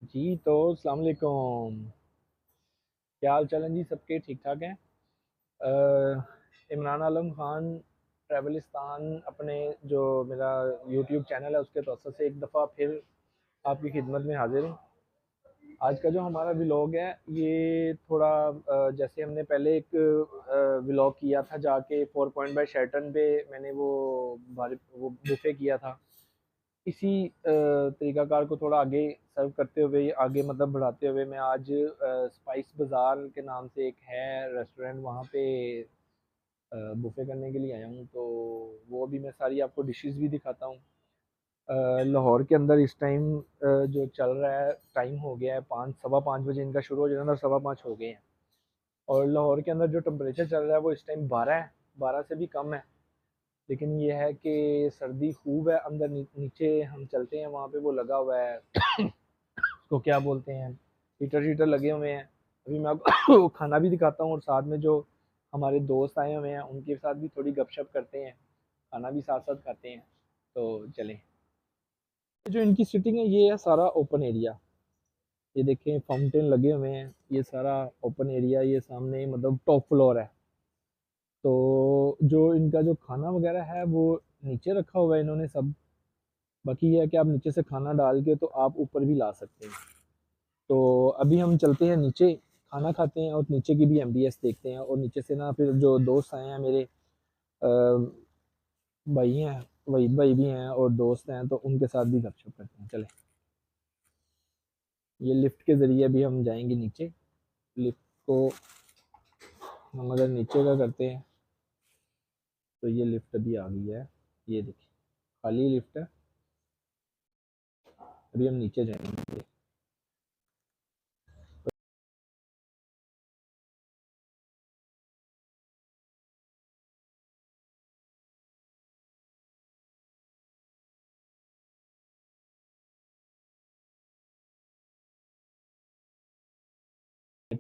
जी तो अस्सलाम वालेकुम। क्या हाल चाल है जी? सबके ठीक ठाक हैं। इमरान आलम खान ट्रैवलिस्तान अपने जो मेरा यूट्यूब चैनल है उसके तवसत से एक दफ़ा फिर आपकी खिदमत में हाजिर हूँ। आज का जो हमारा व्लॉग है ये थोड़ा जैसे हमने पहले एक व्लॉग किया था जाके 4 पॉइंट बाय शेल्टन पे, मैंने वो बुफे किया था। इसी तरीक़ाकार को थोड़ा आगे सर्व करते हुए, आगे मतलब बढ़ाते हुए, मैं आज स्पाइस बाज़ार के नाम से एक है रेस्टोरेंट, वहाँ पे बुफ़े करने के लिए आया हूँ। तो वो भी मैं सारी आपको डिशेज़ भी दिखाता हूँ। लाहौर के अंदर इस टाइम जो चल रहा है, टाइम हो गया है 5 सवा 5 बजे इनका शुरू हो जाना था, सवा 5 हो गए हैं। और लाहौर के अंदर जो टेम्परेचर चल रहा है वो इस टाइम 12 है, 12 से भी कम है। लेकिन ये है कि सर्दी खूब है। अंदर नीचे हम चलते हैं, वहाँ पे वो लगा हुआ है, उसको क्या बोलते हैं, हीटर शीटर लगे हुए हैं। अभी मैं आपको खाना भी दिखाता हूँ और साथ में जो हमारे दोस्त आए हुए हैं उनके साथ भी थोड़ी गपशप करते हैं, खाना भी साथ साथ खाते हैं। तो चलें। जो इनकी सिटिंग है ये है सारा ओपन एरिया। ये देखें फाउंटेन लगे हुए हैं, ये सारा ओपन एरिया, ये सामने मतलब टॉप फ्लोर है। तो जो इनका जो खाना वगैरह है वो नीचे रखा हुआ है इन्होंने सब। बाकी ये है कि आप नीचे से खाना डाल के तो आप ऊपर भी ला सकते हैं। तो अभी हम चलते हैं नीचे, खाना खाते हैं और नीचे की भी एमबीएस देखते हैं। और नीचे से ना फिर जो दोस्त आए हैं मेरे, भाई हैं, वही भाई भी हैं और दोस्त हैं, तो उनके साथ भी गपशप करते हैं। चले, ये लिफ्ट के ज़रिए भी हम जाएंगे नीचे। लिफ्ट को हम अगर नीचे का करते हैं तो ये लिफ्ट अभी आ गई है। ये देखिए खाली लिफ्ट है। अभी हम नीचे जाएंगे।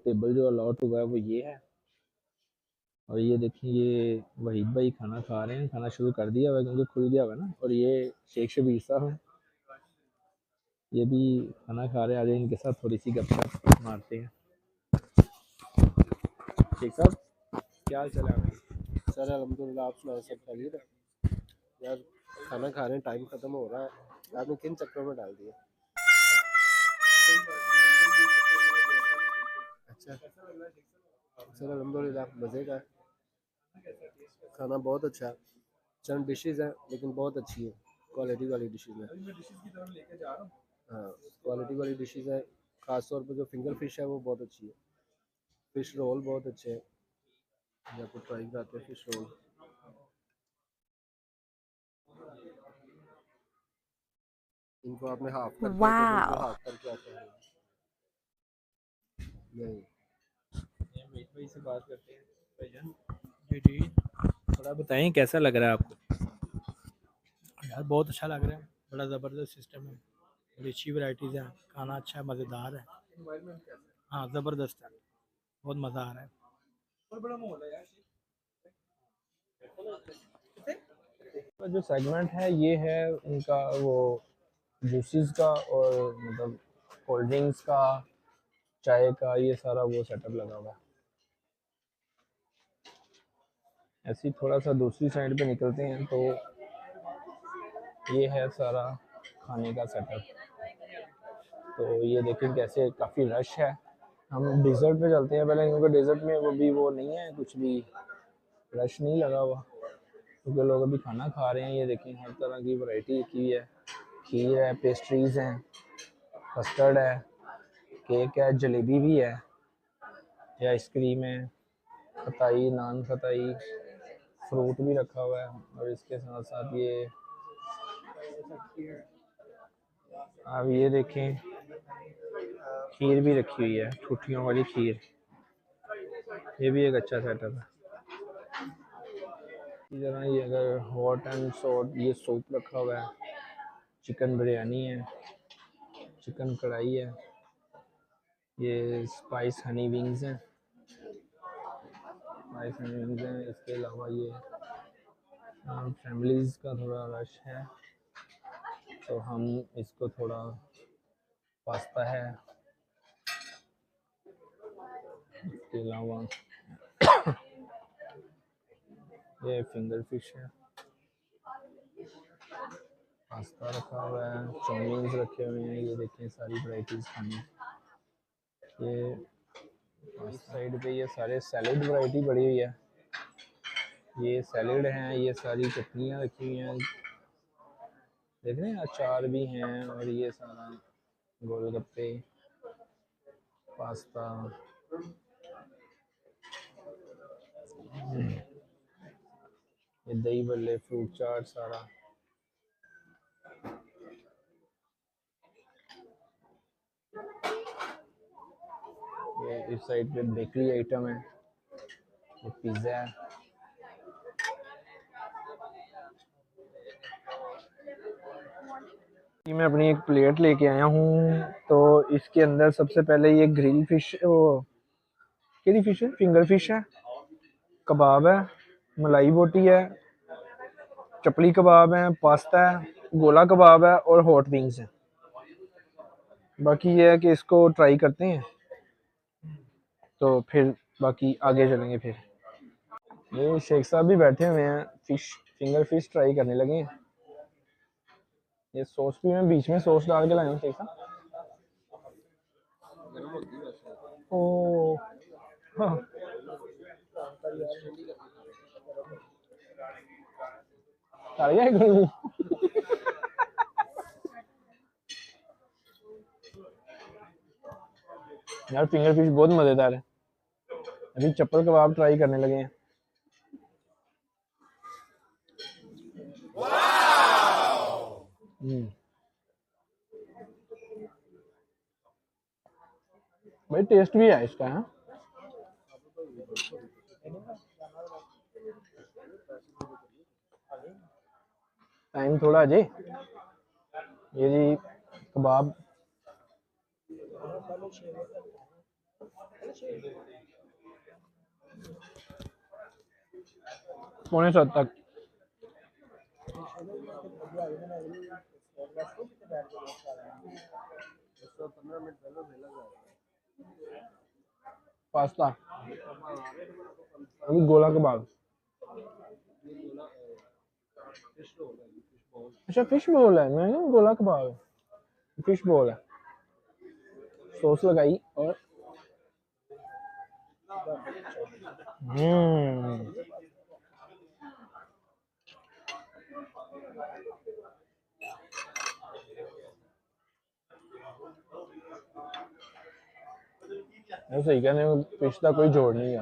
टेबल जो अलॉट हुआ है वो ये है। और ये देखिए ये वहीद भाई खाना खा रहे हैं, खाना शुरू कर दिया हुआ है क्योंकि खुल गया हुआ है ना। और ये शेख शबीर साहब हैं, ये भी खाना खा रहे हैं। आज इनके साथ थोड़ी सी गपशप मारते हैं। शेख साहब, क्या हाल चाल है आपके? सर अल्हम्दुलिल्लाह, आप सुनाए, सब खैरियत है? यार खाना खा रहे हैं, टाइम खत्म हो रहा है। आपने किन चक्करों में डाल दिया? अच्छा सर, अल्हम्दुलिल्लाह मज़े का है। खाना बहुत अच्छा है। चंद डिशेज़ हैं लेकिन बहुत अच्छी है, क्वालिटी वाली डिशेज़ हैं। हाँ, क्वालिटी वाली डिशेज़ हैं। ख़ास तौर पर जो फिंगर फिश है वो बहुत अच्छी है। फ़िश रोल बहुत अच्छे हैं। ये आपको ट्राई कराते हैं फ़िश रोल। इनको आपने हाफ करके तो बिल्कुल Wow. हाफ करके आते हैं। नहीं, भाई भाई से बात करते हैं भाईजान। जी जी, थोड़ा बताएं कैसा लग रहा है आपको? यार बहुत अच्छा लग रहा है, बड़ा ज़बरदस्त सिस्टम है, बड़ी अच्छी वैरायटीज़ हैं, खाना अच्छा है, मज़ेदार है। हाँ ज़बरदस्त है, बहुत मज़ा आ रहा है। तो जो सेगमेंट है ये है उनका वो जूसेस का और मतलब कोल्ड ड्रिंक्स का, चाय का, ये सारा वो सेटअप लगा हुआ है। ऐसे ही थोड़ा सा दूसरी साइड पे निकलते हैं तो ये है सारा खाने का सेटअप। तो ये देखें कैसे काफ़ी रश है। हम डिज़र्ट पे चलते हैं पहले क्योंकि डिज़र्ट में वो भी वो नहीं है, कुछ भी रश नहीं लगा हुआ क्योंकि लोग अभी खाना खा रहे हैं। ये देखें हर तरह की वैरायटी की है, खीर है, पेस्ट्रीज़ हैं, कस्टर्ड है, केक है, जलेबी भी है, या आइसक्रीम है, खताई, नान खताई, फ्रूट भी रखा हुआ है। और इसके साथ साथ ये अब ये देखें खीर भी रखी हुई है, ठुठियों वाली खीर। ये भी एक अच्छा सेटअप है। इसी तरह ये अगर हॉट एंड सॉट ये सूप रखा हुआ है, चिकन बिरयानी है, चिकन कढ़ाई है, ये स्पाइस हनी विंग्स हैं, स्पाइस हनी विंग्स हैं। इसके अलावा ये फैमिलीज़ का थोड़ा रश है तो हम इसको थोड़ा पास्ता है, इसके अलावा ये फिंगर फिश है, पास्ता रखा हुआ है, चाउमीन्स रखे हुए हैं, ये देखें सारी वैरायटीज खाने। ये इस साइड पे ये सारे सैलेड वैरायटी पड़ी हुई है, ये सैलेड हैं, ये सारी चटनियाँ रखी हुई हैं, देख रहे हैं अचार भी हैं, और ये सारा गोलगप्पे, पास्ता, ये दही बल्ले, फ्रूट चाट सारा। ये इस साइड पे बेकरी आइटम है, ये पिज़्ज़ा है, मैं अपनी एक प्लेट लेके आया हूँ। तो इसके अंदर सबसे पहले ये ग्रिल फिश, वो केड़ी फिश है, फिंगर फिश है, कबाब है, मलाई बोटी है, चपली कबाब है, पास्ता है, गोला कबाब है और हॉट विंग्स है। बाकी ये है कि इसको ट्राई करते हैं, तो फिर बाकी आगे चलेंगे। फिर ये शेख साहब भी बैठे हुए हैं, फिश फिंगर फिश ट्राई करने लगे हैं। ये सॉस भी मैं बीच में सॉस डाल के लाया हूँ शेख साहब। ओ हाँ। आ गया है यार, फिंगर फिश बहुत मजेदार है। अभी चप्पल कबाब ट्राई करने लगे हैं। भाई टेस्ट भी है इसका, है टाइम थोड़ा अजय। ये जी कबाब पौने 7 तक। पास्ता, अभी गोला कबाब, अच्छा फिश बोल है, मैं गोला कबाब है, फिश बोल है। सॉस लगाई और सही कहने, फिश का कोई जोड़ नहीं है।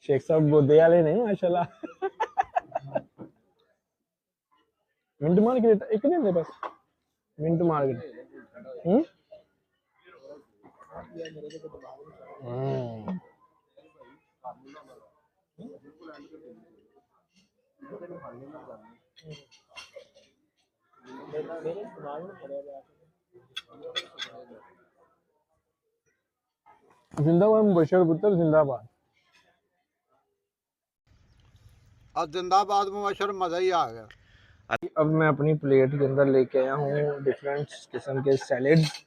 शेख साहब बोदे वाले नहीं माशाल्लाह। मिंट मार्केट एक दिन दे बस, मिंट मार्केट। जिंदाबाद मुबशर पुत्र जिंदाबाद। अब जिंदाबाद मुबशर, मजा ही आ गया। अब मैं अपनी प्लेट के अंदर लेके आया हूँ डिफरेंट किस्म के सैलेड्स।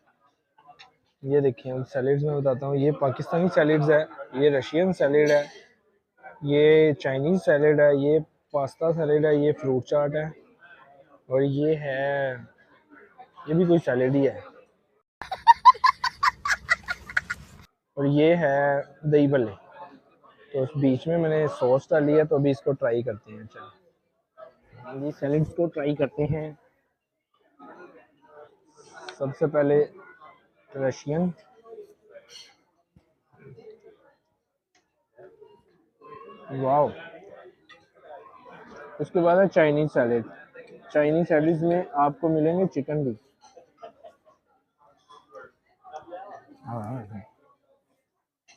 ये देखिए सैलेड्स में बताता हूँ, ये पाकिस्तानी सैलेड्स है, ये रशियन सैलेड है, ये चाइनीज सैलेड है, ये पास्ता सैलेड है, ये फ्रूट चाट है, और ये है, ये भी कोई सैलेड ही है, और ये है दही भल्ले। तो उस बीच में मैंने सॉस डाली है, तो अभी इसको ट्राई करते हैं। चलो ये सैलेड्स को ट्राई करते हैं। सबसे पहले रशियन, वाओ। उसके बाद है चाइनीज सैलेड। चाइनीज सैलेड में आपको मिलेंगे चिकन भी।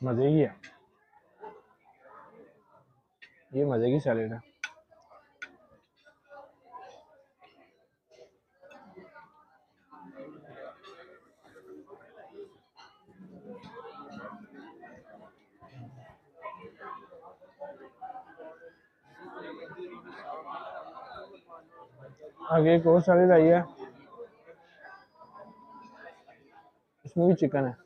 मज़े की है, ये मज़े की सैलेड है। आगे एक और सैलेड आई है, इसमें भी चिकन है।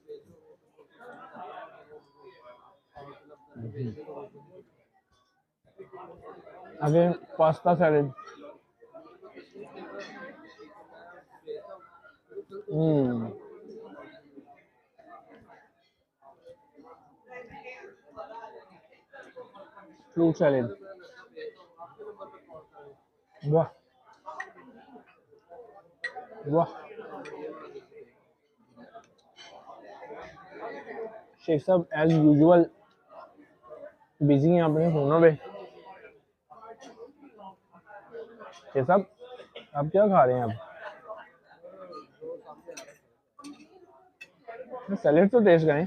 आगे पास्ता सैलेड। Fruit salad. वाह वाह। शेख साहब एज यूजुअल बिजी हैं अपने फोनों पे। शेख साहब आप क्या खा रहे हैं अब? सैलेड तो टेस्ट करें।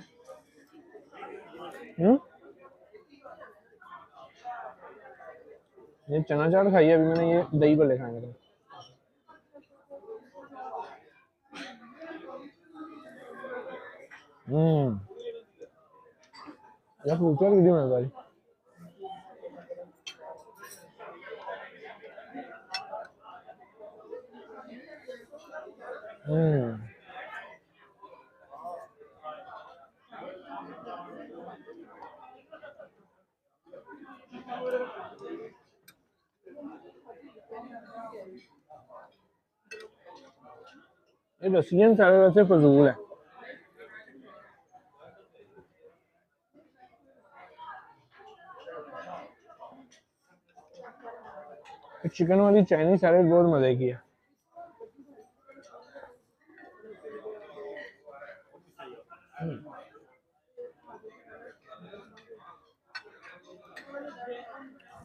ये चना चाट खाई है अभी मैंने, ये दही भल्ले खाएंगे तो। यार फ्रूट सैलेड वीडियो में भाई। ये रसियन सैलेड वैसे फजूल है। चिकन वाली चाइनीज सैलेड बहुत मजे की है।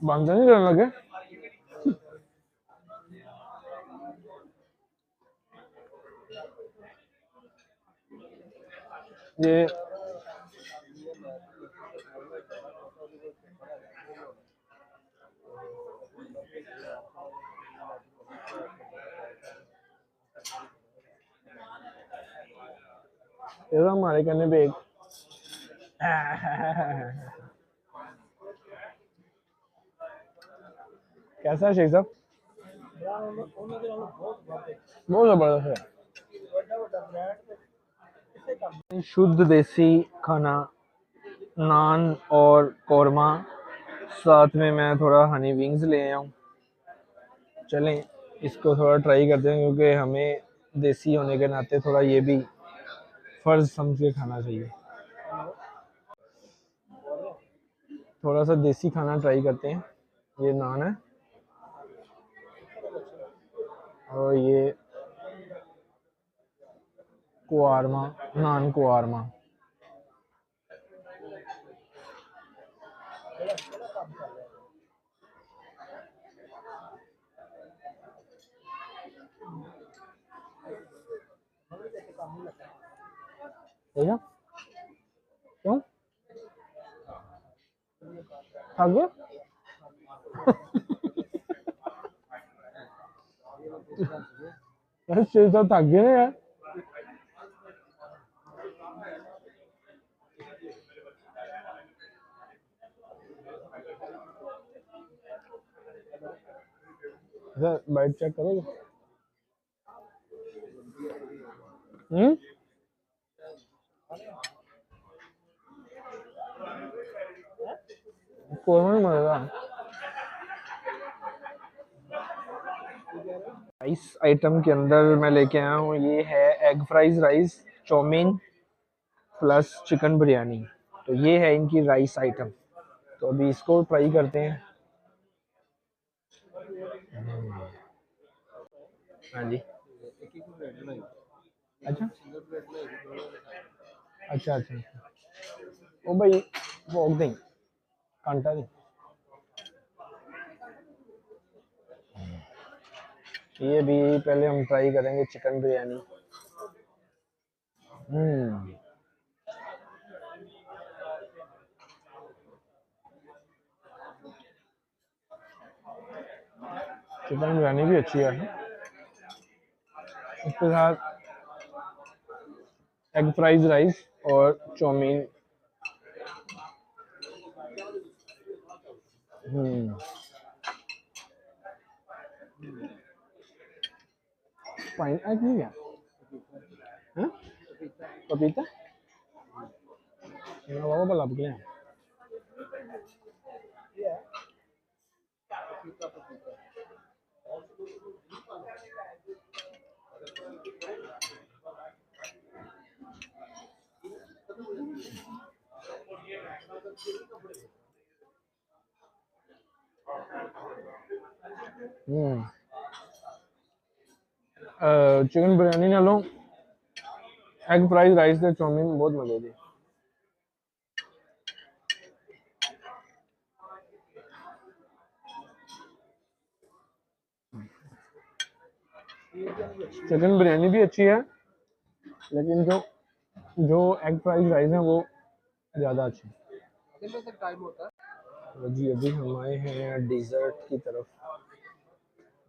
बंद नहीं करने लगे। ये तो हमारे कहने पे कैसा है शेख साहब? बहुत जबरदस्त है। शुद्ध देसी खाना, नान और कौरमा, साथ में मैं थोड़ा हनी विंग्स ले आया हूँ। चलें इसको थोड़ा ट्राई करते हैं, क्योंकि हमें देसी होने के नाते थोड़ा ये भी फर्ज समझ के खाना चाहिए। थोड़ा सा देसी खाना ट्राई करते हैं। ये नान है और ये कुआरमा, नान कुआरमा। भैया क्यों थक गए? यार शेर साहब थक गए यार। सर बाइट चेक करोगे? कौन में मजेगा। राइस आइटम के अंदर मैं लेके आया हूँ, ये है egg fries rice, chowmein plus chicken biryani. तो ये है इनकी राइस आइटम। तो अभी इसको ट्राई करते हैं। हाँ जी। अच्छा अच्छा अच्छा। ओ भाई भोग दें कांटा नहीं। ये भी पहले हम ट्राई करेंगे चिकन बिरयानी। चिकन बिरयानी भी अच्छी है। उसके साथ एग फ्राइज राइस और चाउमीन। पाइन की क्या हैं पपीता ना बाबा भला गया चिकन बिरयानी नालों एग फ्राइड राइस ते चाउमीन बहुत मजे दी चिकन बिरयानी भी अच्छी है लेकिन जो एग फ्राइड राइस है वो ज़्यादा अच्छी कितने तक टाइम होता है? तो जी अभी हम आए हैं डेजर्ट की तरफ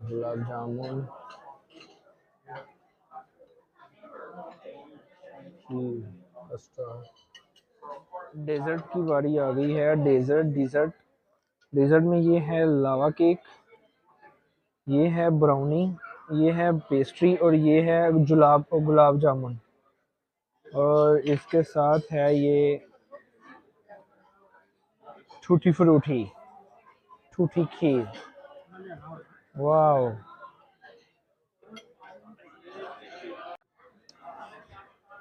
गुलाब जामुन डेजर्ट की बारी आ गई है डेजर्ट में ये है लावा केक ये है ब्राउनी ये है पेस्ट्री और ये है गुलाब जामुन और इसके साथ है ये टूटी फ्रूटी टूटी खीर वाओ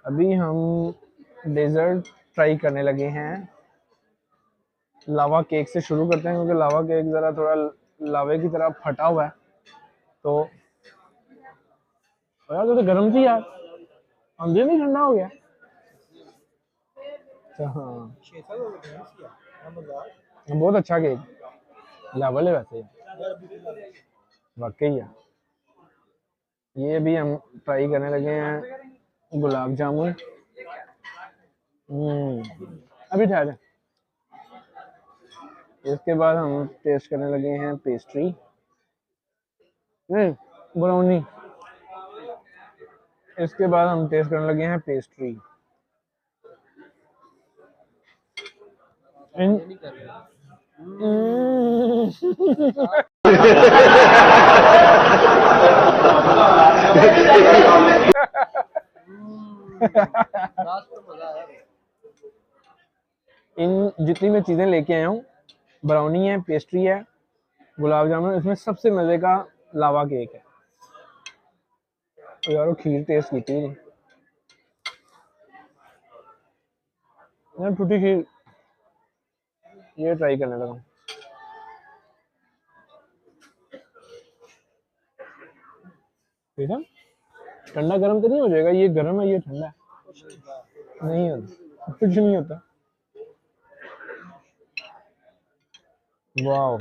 अभी हम डेजर्ट ट्राई करने लगे हैं लावा केक से शुरू करते हैं क्योंकि लावा केक ज़रा थोड़ा लावे की तरह फटा हुआ है तो यार तो गर्म थी यार अंदर नहीं ठंडा हो गया अच्छा हाँ बहुत अच्छा केक लेवल है वैसे वाकई है ये अभी हम ट्राई करने लगे हैं गुलाब जामुन अभी ठहरे इसके बाद हम टेस्ट करने लगे हैं पेस्ट्री नहीं ब्राउनी इसके बाद हम टेस्ट करने लगे हैं पेस्ट्री इन जितनी मैं चीज़ें लेके आया हूँ ब्राउनी है पेस्ट्री है गुलाब जामुन इसमें सबसे मज़े का लावा केक है यार वो खीर टेस्ट की थी यार टूटी खीर ये ट्राई करने लगा ठीक है ठंडा गर्म तो नहीं हो जाएगा ये गर्म है ये ठंडा है नहीं होता कुछ नहीं होता वाओ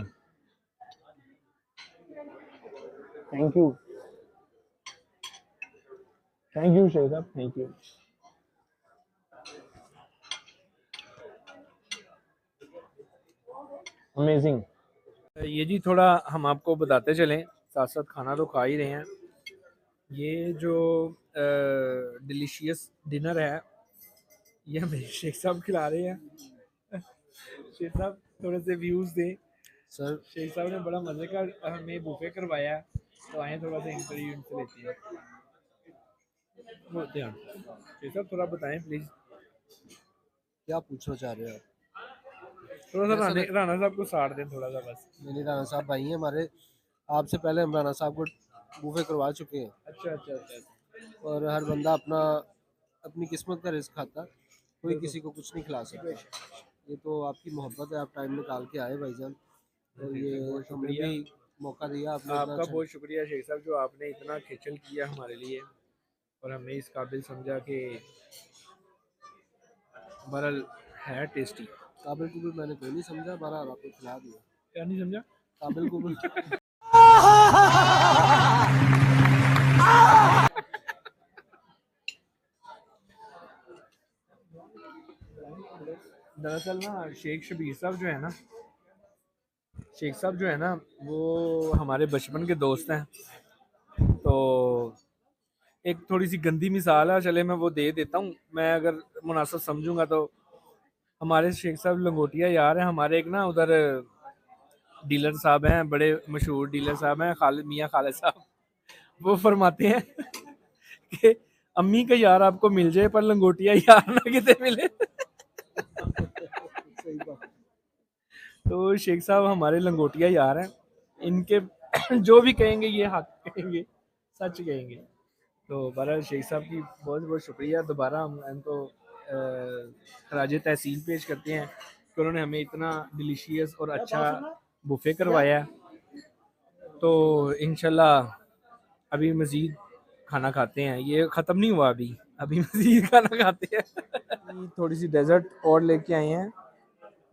थैंक यू शेख साहब थैंक यू अमेजिंग ये जी थोड़ा हम आपको बताते चलें साथ साथ खाना तो खा ही रहे हैं ये जो डिलीशियस डिनर है ये हमें शेख साहब खिला रहे हैं शेख साहब थोड़े से व्यूज़ दें सर शेख साहब ने बड़ा मज़े का हमें बुफे करवाया तो आए थोड़ा सा इंटरव्यू इनसे लेते हैं शेख साहब थोड़ा बताएं प्लीज़ क्या पूछना चाह रहे हो आप? थोड़ा सा राणा साहब को साड़ दें थोड़ा सा बस मेरे राणा साहब भाई हैं हमारे आपसे पहले हम राणा साहब को बूफे करवा चुके हैं अच्छा और हर बंदा अपनी किस्मत का रिस्क खाता कोई किसी को कुछ नहीं खिला सकता ये तो आपकी मोहब्बत है आप टाइम निकाल के आए भाईजान और ये हमें भी मौका दिया आपने आपका बहुत शुक्रिया शेख साहब जो आपने इतना खिचल किया हमारे लिए और हमें इस काबिल समझा कि बहरहाल है टेस्टी काबिल को भी मैंने कोई नहीं समझा बहरहाल आपको खिला दिया क्या नहीं समझा काबिल को भी दरअसल ना शेख शबीर साहब जो है ना शेख साहब जो है ना वो हमारे बचपन के दोस्त हैं तो एक थोड़ी सी गंदी मिसाल है चले मैं वो दे देता हूँ मैं अगर मुनासिब समझूंगा तो हमारे शेख साहब लंगोटिया यार हैं हमारे एक ना उधर डीलर साहब हैं बड़े मशहूर डीलर साहब हैं खालिद मियाँ खालिद साहब वो फरमाते हैं कि अम्मी का यार आपको मिल जाए पर लंगोटिया यार ना कितने मिले। सही बात। तो शेख साहब हमारे लंगोटिया यार हैं, इनके जो भी कहेंगे ये हक कहेंगे, सच कहेंगे। तो बहरहाल शेख साहब की बहुत बहुत शुक्रिया, दोबारा हम इनको खराज तहसीन पेश करते हैं कि उन्होंने हमें इतना डिलीशियस और अच्छा बुफे करवाया है। तो इंशाल्लाह अभी मज़ीद खाना खाते हैं, ये ख़त्म नहीं हुआ अभी, अभी मज़ीद खाना खाते हैं। थोड़ी सी डेजर्ट और लेके आए हैं,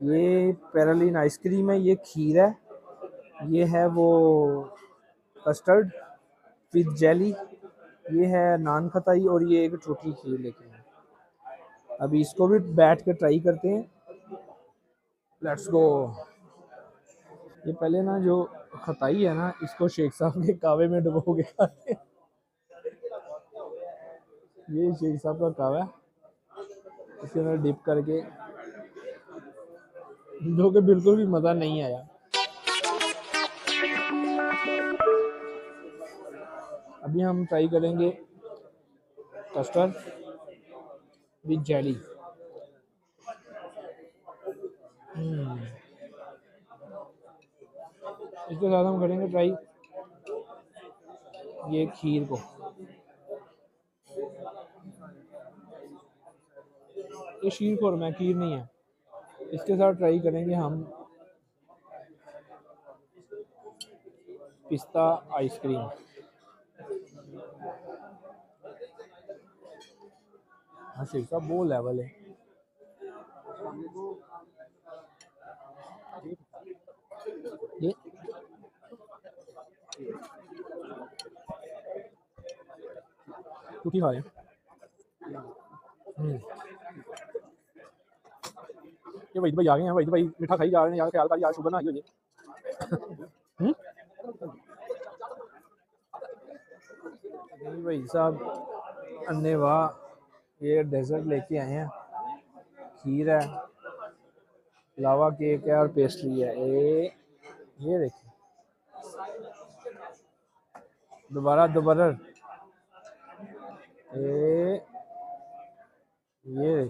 ये पैरालीन आइसक्रीम है, ये खीर है, ये है वो कस्टर्ड विद जेली, ये है नान खटाई और ये एक छोटी खीर लेके आए हैं। अभी इसको भी बैठ के ट्राई करते हैं, लेट्स गो। ये पहले ना जो खटाई है ना, इसको शेख साहब के कावे में डुबो के खाते हैं। ये शेख साहब का कावा है, इसके अंदर डिप करके, जो कि बिल्कुल भी मज़ा नहीं आया। अभी हम ट्राई करेंगे कस्टर्ड विद जेली। इसके साथ हम करेंगे ट्राई ये खीर को, ये शीर खुरमा है, खीर नहीं है। इसके साथ ट्राई करेंगे हम पिस्ता आइसक्रीम। हाँ शेख साहब वो लेवल है। ये टूटी खा रहे हैं। ये वही भाई आ गए हैं, वही भाई मीठा खाई जा रहे हैं यार, ख्याल कर यार शुगर ना आई हो ये। नहीं भाई साहब अन्ने वाह, ये डेजर्ट लेके आए हैं, खीर है, लावा केक है और पेस्ट्री है। ये देखिए, दोबारा दोबारा ये देखिए,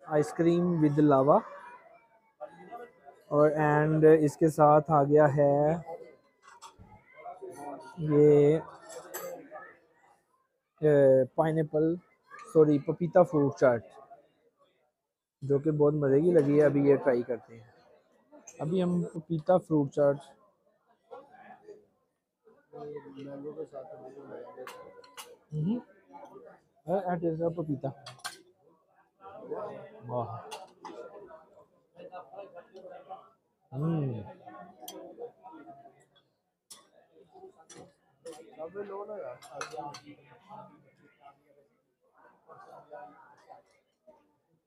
आइसक्रीम विद लावा, और एंड इसके साथ आ गया है ये पाइनएप्पल, सॉरी पपीता फ्रूट चाट, जो कि बहुत मज़े की लगी है। अभी ये ट्राई करते हैं, अभी हम पपीता फ्रूट चाट मैंगो के साथ पपीता, वाह।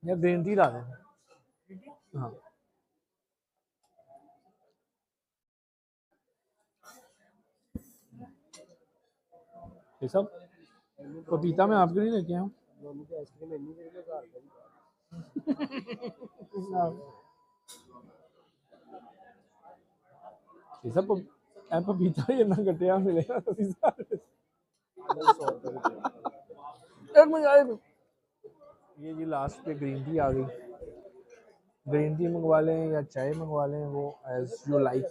ये ग्रीन टी ला दें। हाँ ये सब पपीता में आपके नहीं लेके आया हूँ। आइसक्रीम इन्नी देर में घर पे ये सब पपीता ही ना कटिया मिलेगा तो एक मिनट आए। ये जी लास्ट पे ग्रीन टी आ गई, ग्रीन टी मंगवा लें या चाय मंगवा लें, वो एज यू लाइक।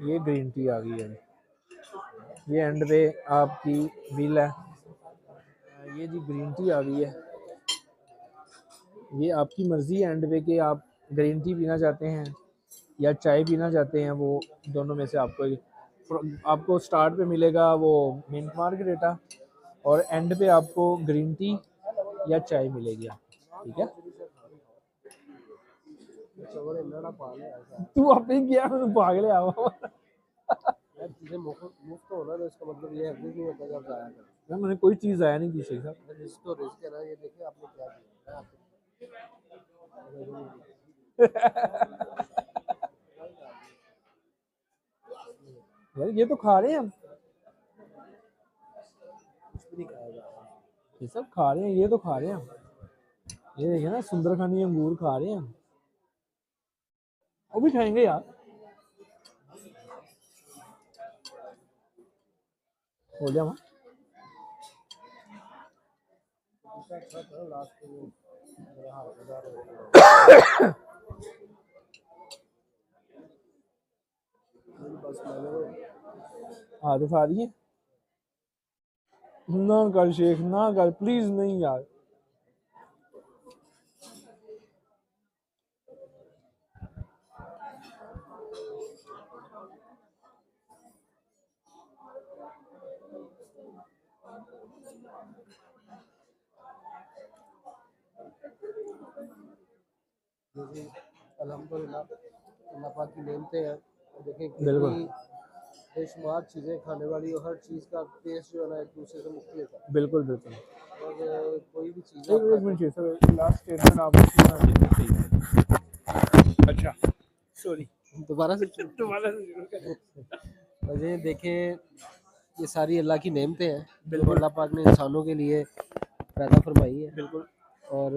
ये ग्रीन टी आ गई है, ये एंड पे आपकी बिल है। ये जी ग्रीन टी आ गई है, ये आपकी मर्ज़ी है एंड पे कि आप ग्रीन टी पीना चाहते हैं या चाय पीना चाहते हैं, वो दोनों में से आपको स्टार्ट पे मिलेगा वो मिंट मार्गरेटा, और एंड पे आपको ग्रीन टी या चाय मिलेगी, ठीक है। तू अपनी क्या भाग ले आओ यार चीजें मुफ्त होना तो इसका मतलब ये हरगिज नहीं होता जब जाया कर। मैंने कोई चीज़ आया नहीं की शेख साहब। रिस्क तो रिस्क है ना, ये देखिए आपने क्या किया। यार ये तो खा रहे हैं हम। कुछ भी नहीं खाया जा रहा। ये सब खा रहे हैं, ये तो खा रहे हैं। ये देखिए ना, सुंदरखानी अंगूर खा रहे हैं। वो भी खाएंगे यार। हो गया वहाँ। आदत आ रही है ना, कर शेख ना कर, प्लीज नहीं यार। अल्हम्दुलिल्लाह अल्लाह पाक की नेमतें हैं। देखें बिल्कुल। कितनी बेशुमार चीज़ें खाने वाली, और हर चीज़ का टेस्ट जो है ना एक दूसरे से मुख्तलिफ है। बिल्कुल बिल्कुल। और कोई भी चीज़ एक आप एक मिनट सर, लास्ट स्टेटमेंट आपने सही है। अच्छा सॉरी, दोबारा से दोबारा से शुरू करें। वजह देखें, ये सारी अल्लाह की नेमतें हैं जो बिल्कुल। अल्लाह पाक ने इंसानों के लिए पैदा फरमाई है। बिल्कुल और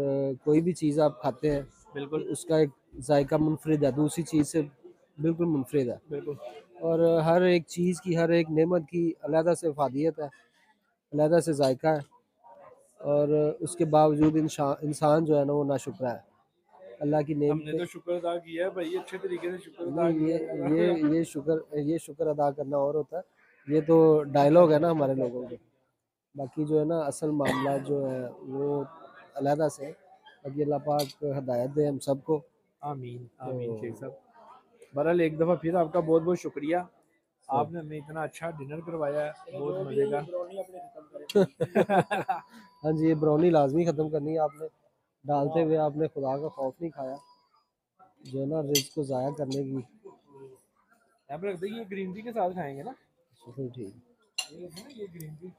कोई भी चीज़ आप खाते हैं बिल्कुल उसका एक जायका मुनफरिद है, दूसरी चीज़ से बिल्कुल मुनफरिद है। बिल्कुल। और हर एक चीज़ की, हर एक नेमत की अलहदा से फ़ादियत है, अलहदा से जायका है। और उसके बावजूद इंसान जो है ना वो नाशुक्र है। अल्लाह की नेमत हमने तो शुक्र अदा किया है भाई, अच्छे तरीके से शुक्र अदा नहीं, किया। ये शुक्र अदा करना और होता है। ये तो डायलॉग है ना हमारे लोगों के। बाकी जो है ना असल मामला जो है वो अलहदा से है। बाकी अल्लाह पाक हदायत दे हम सबको। आमीन आमीन शेख साहब। बहरहाल एक दफ़ा फिर आपका बहुत बहुत शुक्रिया, आपने हमें इतना अच्छा डिनर करवाया है, बहुत मज़े का। हाँ जी, ये ब्राउनी लाजमी ख़त्म करनी है आपने। डालते हुए आपने खुदा का खौफ नहीं खाया, जो है ना रिस्क को ज़ाया करने की। यहाँ पे रख दे, ये ग्रीन टी के साथ खाएंगे ना। तो फिर ठीक। ये है ना, ये ग्रीन टी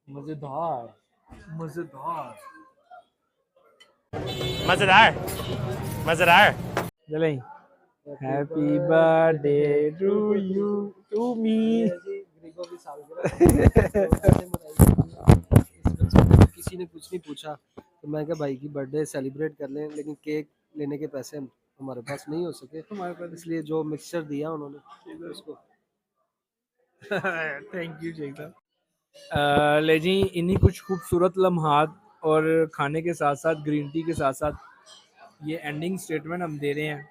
मज़ेदार मज़ेदार मज़ेदार मज़ेदार। चलें। Happy birthday to you, to me. गरीबों की सालगिरह किसी ने कुछ नहीं पूछा, तो मैं क्या भाई की बर्थडे सेलिब्रेट कर लें, लेकिन केक लेने के पैसे हमारे पास नहीं हो सके, हमारे पास इसलिए जो मिक्सचर दिया उन्होंने उसको। थैंक यू शेख साहब। ले जी, इन्हीं कुछ खूबसूरत लम्हात और खाने के साथ साथ ग्रीन टी के साथ साथ ये एंडिंग स्टेटमेंट हम दे रहे हैं।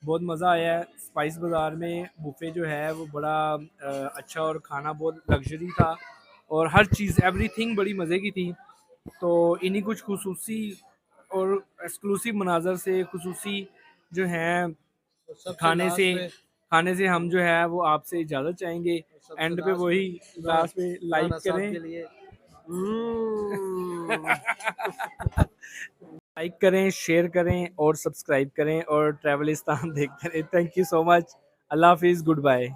बहुत मज़ा आया है। स्पाइस बाज़ार में बुफ़े जो है वो बड़ा अच्छा, और खाना बहुत लग्जरी था, और हर चीज़ एवरीथिंग बड़ी मज़े की थी। तो इन्हीं कुछ खुसूसी और एक्सक्लूसिव मनाजर से, खुसूसी जो हैं खाने से हम जो है वो आपसे इजाज़त चाहेंगे। एंड पे वही लास्ट पे लाइक करें, के लिए लाइक करें, शेयर करें और सब्सक्राइब करें और ट्रैवलिस्तान देखते रहें। Thank you so much. अल्लाह हाफिज़, गुड बाय।